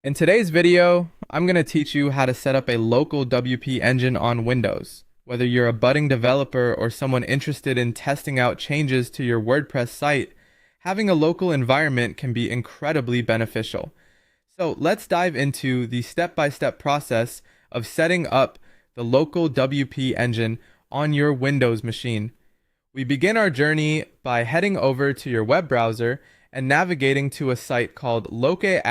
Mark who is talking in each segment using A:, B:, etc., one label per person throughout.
A: In today's video, I'm going to teach you how to set up a local WP engine on Windows. Whether you're a budding developer or someone interested in testing out changes to your WordPress site, having a local environment can be incredibly beneficial. So let's dive into the step-by-step process of setting up the local WP engine on your Windows machine. We begin our journey by heading over to your web browser and navigating to a site called localwp.com.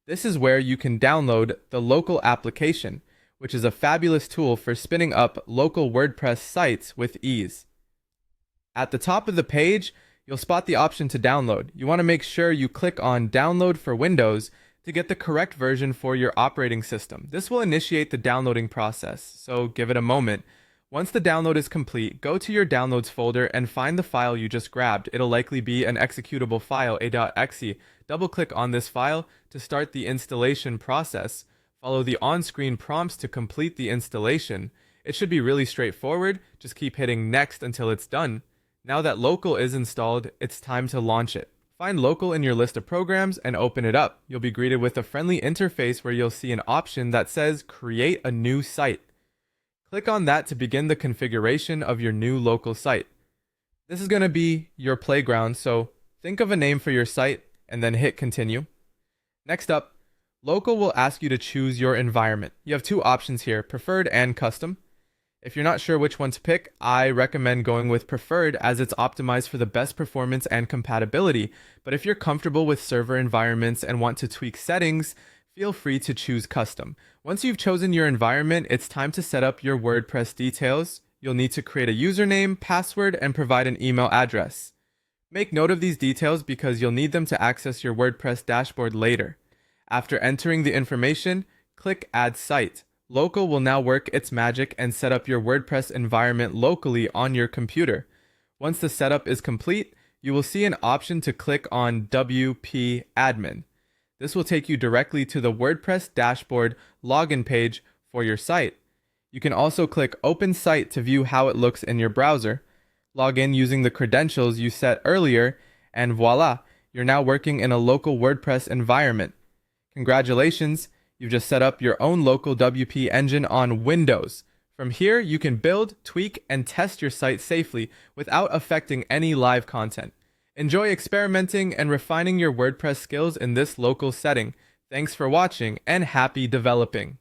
A: This is where you can download the local application, which is a fabulous tool for spinning up local WordPress sites with ease. At the top of the page, you'll spot the option to download. You want to make sure you click on Download for Windows to get the correct version for your operating system. This will initiate the downloading process, so give it a moment. Once the download is complete, go to your Downloads folder and find the file you just grabbed. It'll likely be an executable file, a.exe. Double-click on this file to start the installation process. Follow the on-screen prompts to complete the installation. It should be really straightforward. Just keep hitting Next until it's done. Now that local is installed, it's time to launch it. Find local in your list of programs and open it up. You'll be greeted with a friendly interface where you'll see an option that says Create a new site. Click on that to begin the configuration of your new local site. This is going to be your playground, so think of a name for your site and then hit continue. Next up, local will ask you to choose your environment. You have two options here, preferred and custom. If you're not sure which one to pick, I recommend going with preferred as it's optimized for the best performance and compatibility. But if you're comfortable with server environments and want to tweak settings, feel free to choose custom. Once you've chosen your environment, it's time to set up your WordPress details. You'll need to create a username, password, and provide an email address. Make note of these details because you'll need them to access your WordPress dashboard later. After entering the information, click Add Site. Local will now work its magic and set up your WordPress environment locally on your computer. Once the setup is complete, you will see an option to click on WP Admin. This will take you directly to the WordPress dashboard login page for your site. You can also click Open Site to view how it looks in your browser. Log in using the credentials you set earlier, and voila, you're now working in a local WordPress environment. Congratulations, you've just set up your own local WP engine on Windows. From here, you can build, tweak, and test your site safely without affecting any live content. Enjoy experimenting and refining your WordPress skills in this local setting. Thanks for watching and happy developing.